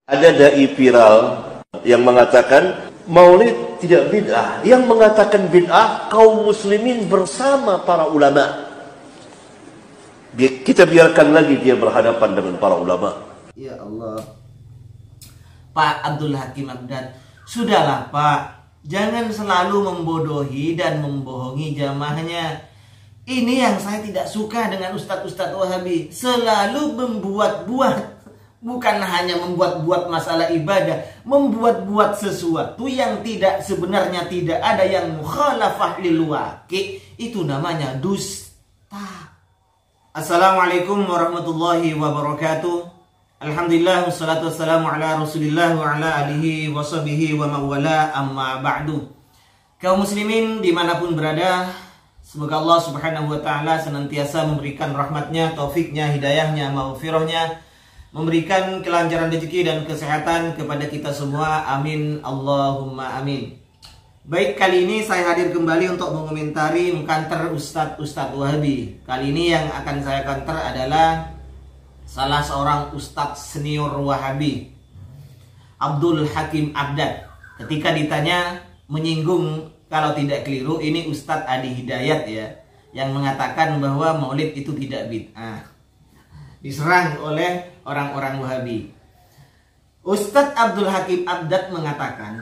Ada dai viral yang mengatakan maulid tidak bid'ah. Yang mengatakan bid'ah kaum muslimin bersama para ulama. Kita biarkan lagi dia berhadapan dengan para ulama. Ya Allah, Pak Abdul Hakim Abdad, sudahlah Pak, jangan selalu membodohi dan membohongi jamaahnya. Ini yang saya tidak suka dengan ustadz-ustadz Wahabi, selalu membuat-buat. Bukan hanya membuat-buat masalah ibadah, membuat-buat sesuatu yang tidak sebenarnya tidak ada, yang mukhalafah lil waqi', itu namanya dusta. Assalamualaikum warahmatullahi wabarakatuh. Alhamdulillah wassalatu wassalamu ala Rasulillah wa ala alihi wa sahbihi wa mawala, amma ba'du. Kaum muslimin dimanapun berada, semoga Allah subhanahu wa ta'ala senantiasa memberikan rahmatnya, taufiknya, hidayahnya, maghfirahnya, memberikan kelancaran rezeki dan kesehatan kepada kita semua. Amin, Allahumma amin. Baik, kali ini saya hadir kembali untuk mengomentari mengkanter Ustadz Wahabi. Kali ini yang akan saya kanter adalah salah seorang Ustadz senior Wahabi, Abdul Hakim Abdad. Ketika ditanya, menyinggung, kalau tidak keliru ini Ustadz Adi Hidayat ya, yang mengatakan bahwa maulid itu tidak bid'ah. Diserang oleh orang-orang Wahabi. Ustadz Abdul Hakim Abdad mengatakan,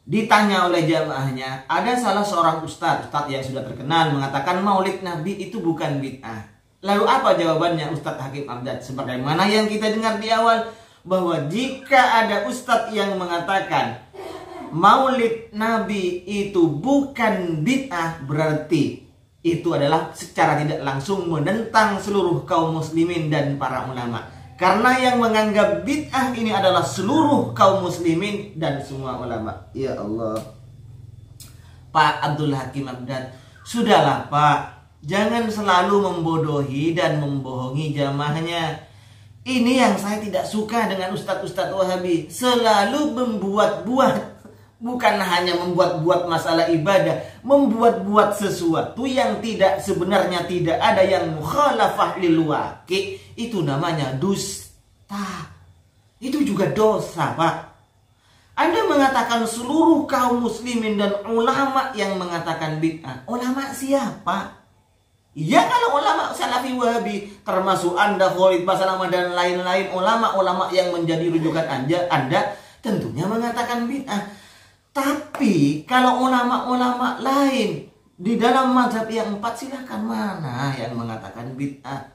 ditanya oleh jamaahnya, ada salah seorang ustadz yang sudah terkenal mengatakan maulid Nabi itu bukan bid'ah. Lalu apa jawabannya Ustadz Hakim Abdad? Sebagaimana yang kita dengar di awal, bahwa jika ada ustadz yang mengatakan maulid Nabi itu bukan bid'ah, berarti itu adalah secara tidak langsung menentang seluruh kaum muslimin dan para ulama. Karena yang menganggap bid'ah ini adalah seluruh kaum muslimin dan semua ulama. Ya Allah, Pak Abdul Hakim Abdad, sudahlah Pak, jangan selalu membodohi dan membohongi jamaahnya. Ini yang saya tidak suka dengan ustadz-ustadz Wahabi, selalu membuat-buat. Bukan hanya membuat-buat masalah ibadah, membuat-buat sesuatu yang tidak sebenarnya tidak ada, yang mukhalafah lil waqi', itu namanya dusta. Itu juga dosa, Pak. Anda mengatakan seluruh kaum muslimin dan ulama yang mengatakan bid'ah. Ulama siapa? Ya, kalau ulama Salafi Wahabi, termasuk Anda, Khalid Basalamah dan lain-lain ulama-ulama yang menjadi rujukan Anda tentunya mengatakan bid'ah. Tapi kalau ulama-ulama lain di dalam mazhab yang 4, silahkan, mana yang mengatakan bid'ah?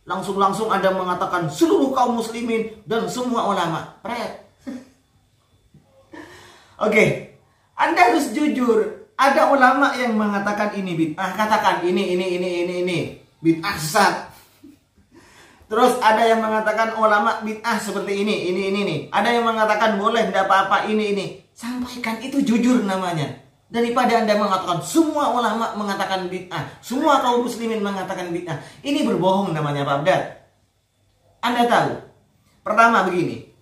Langsung Anda mengatakan seluruh kaum muslimin dan semua ulama. Oke, Anda harus jujur. Ada ulama yang mengatakan ini bid'ah, katakan ini bid'ah sesat. Terus ada yang mengatakan ulama bid'ah seperti ini. Ada yang mengatakan boleh, tidak apa-apa, ini. Sampaikan, itu jujur namanya. Daripada Anda mengatakan semua ulama mengatakan bid'ah, semua kaum muslimin mengatakan bid'ah. Ini berbohong namanya, Pak Abdad. Anda tahu, pertama begini,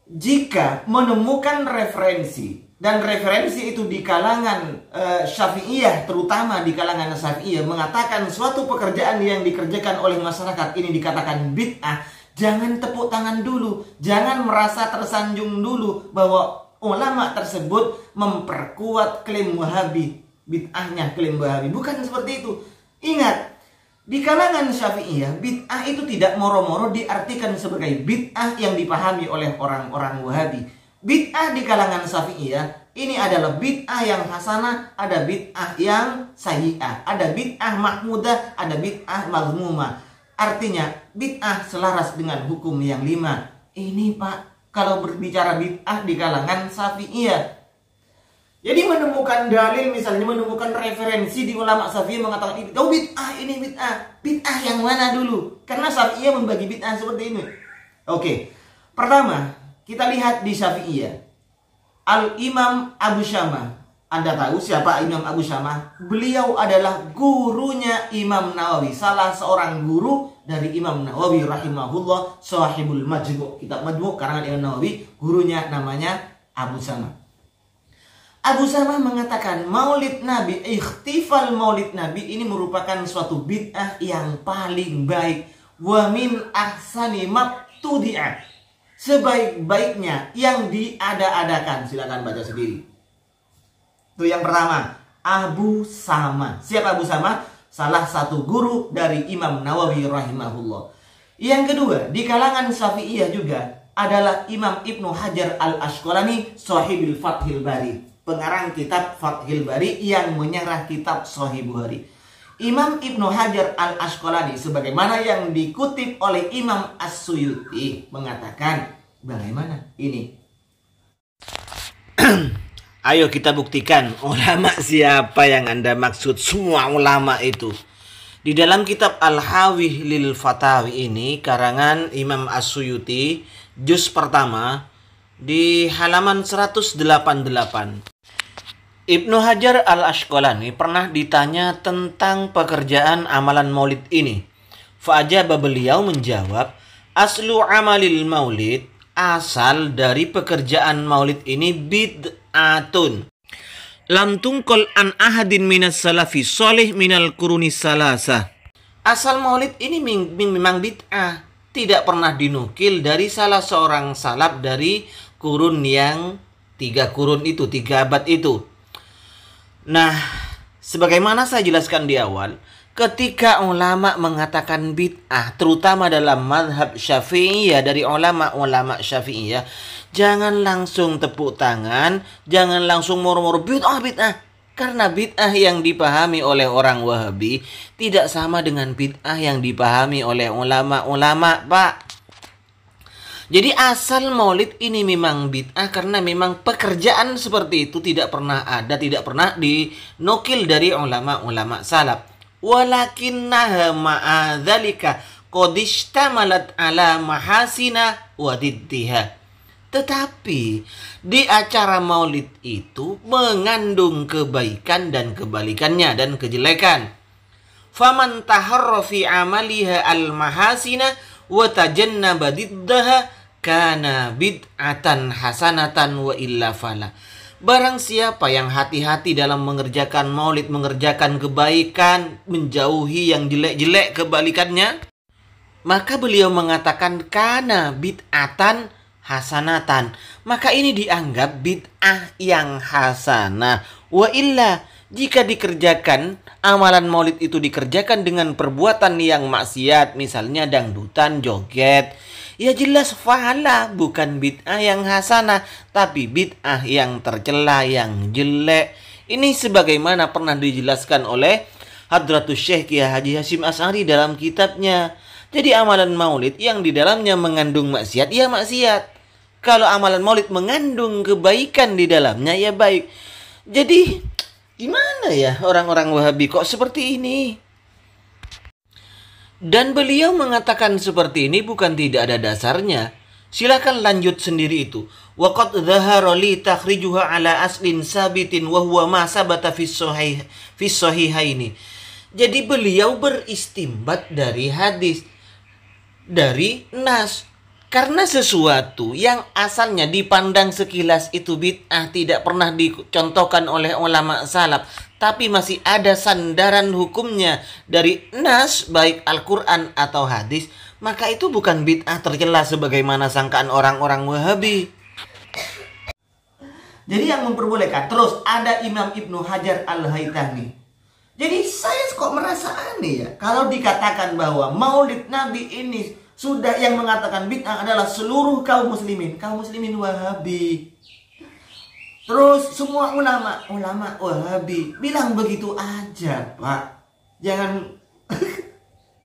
jika menemukan referensi, dan referensi itu di kalangan Syafi'iyah, terutama di kalangan Syafi'iyah, mengatakan suatu pekerjaan yang dikerjakan oleh masyarakat ini dikatakan bid'ah, jangan tepuk tangan dulu, jangan merasa tersanjung dulu bahwa ulama tersebut memperkuat klaim Wahabi, bid'ahnya klaim Wahabi. Bukan seperti itu. Ingat, di kalangan Syafi'iyah, bid'ah itu tidak moro-moro diartikan sebagai bid'ah yang dipahami oleh orang-orang Wahabi. Bid'ah di kalangan Syafi'iyah ini adalah bid'ah yang hasanah, ada bid'ah yang sayyi'ah, ada bid'ah mahmudah, ada bid'ah mazmumah. Artinya bid'ah selaras dengan hukum yang 5. Ini Pak, kalau berbicara bid'ah di kalangan Syafi'iyah. Jadi menemukan dalil, misalnya menemukan referensi di ulama Syafi'iyah mengatakan ini, oh bid'ah, ini bid'ah. Bid'ah yang mana dulu? Karena Syafi'iyah membagi bid'ah seperti ini. Oke, pertama kita lihat di Syafi'iyah, Al-Imam Abu Syamah. Anda tahu siapa Imam Abu Syamah? Beliau adalah gurunya Imam Nawawi, salah seorang guru dari Imam Nawawi rahimahullah, sahibul Majmu', kitab Majmu' karangan Imam Nawawi. Gurunya namanya Abu Syamah. Abu Syamah mengatakan maulid Nabi, ikhtifal maulid Nabi ini merupakan suatu bid'ah yang paling baik. Wa min ahsani mabtudi'ah. sebaik-baiknya yang diada-adakan. Silakan baca sendiri. Itu yang pertama, Abu Sama. Siapa Abu Sama? Salah satu guru dari Imam Nawawi rahimahullah. Yang kedua, di kalangan Syafi'iyah juga adalah Imam Ibnu Hajar Al-Asqalani, Shahihul Fathil Bari, pengarang kitab Fathil Bari yang menyerah kitab Sahih Bukhari. Imam Ibnu Hajar Al-Asqalani sebagaimana yang dikutip oleh Imam As-Suyuti mengatakan, bagaimana ini? Ayo kita buktikan ulama siapa yang Anda maksud. Semua ulama itu. Di dalam kitab Al-Hawih lil Fatawi ini karangan Imam As-Suyuti, juz pertama di halaman 188. Ibnu Hajar Al-Asqalani pernah ditanya tentang pekerjaan amalan maulid ini. Fa'ajaba, beliau menjawab, aslu amalil maulid, asal dari pekerjaan maulid ini bid'atun lam tungkol an ahadin minas salafi solih minal kuruni salasa. Asal maulid ini memang bid'ah, tidak pernah dinukil dari salah seorang salaf dari kurun yang 3 kurun itu, 3 abad itu. Nah, sebagaimana saya jelaskan di awal, ketika ulama mengatakan bid'ah, terutama dalam mazhab Syafi'iyah, dari ulama-ulama Syafi'iyah, jangan langsung tepuk tangan, jangan langsung murmur bid'ah. Karena bid'ah yang dipahami oleh orang Wahabi tidak sama dengan bid'ah yang dipahami oleh ulama-ulama, Pak. Jadi asal maulid ini memang bid'ah karena memang pekerjaan seperti itu tidak pernah ada, tidak pernah dinukil dari ulama-ulama salaf. Walakinnaha ma'adzalika qad ishtamalat ala mahasina wa diddiha. Tetapi di acara maulid itu mengandung kebaikan dan kebalikannya dan kejelekan. Faman taharra fi amaliha al-mahasina wa tajannaba diddaha kana bid'atan hasanatan wa illa fala. Barang siapa yang hati-hati dalam mengerjakan maulid, mengerjakan kebaikan, menjauhi yang jelek-jelek kebalikannya, maka beliau mengatakan kana bid'atan hasanatan, maka ini dianggap bid'ah yang hasanah. Wa illa, jika dikerjakan amalan maulid itu dikerjakan dengan perbuatan yang maksiat, misalnya dangdutan, joget, ya jelas fahala, bukan bid'ah yang hasanah, tapi bid'ah yang tercela, yang jelek. Ini sebagaimana pernah dijelaskan oleh Hadratus Syekh Kiai Haji Hasyim Asy'ari dalam kitabnya. Jadi amalan maulid yang di dalamnya mengandung maksiat, ya maksiat. Kalau amalan maulid mengandung kebaikan di dalamnya, ya baik. Jadi gimana ya orang-orang Wahabi kok seperti ini? Dan beliau mengatakan seperti ini bukan tidak ada dasarnya. Silakan lanjut sendiri itu. Wa qad dhahara li takhrijuha ala aslin sabitin wa huwa ma sabata fi sahihaini. Jadi beliau beristimbat dari hadis, dari nas. Karena sesuatu yang asalnya dipandang sekilas itu bid'ah, tidak pernah dicontohkan oleh ulama salaf, tapi masih ada sandaran hukumnya dari nas, baik Al-Quran atau hadis, maka itu bukan bid'ah tercela sebagaimana sangkaan orang-orang Wahabi. Jadi yang memperbolehkan. Terus ada Imam Ibnu Hajar Al-Haytami. Jadi saya kok merasa aneh ya, kalau dikatakan bahwa maulid Nabi ini sudah, yang mengatakan bid'ah adalah seluruh kaum muslimin Wahabi. Terus semua ulama Wahabi bilang begitu aja, Pak. Jangan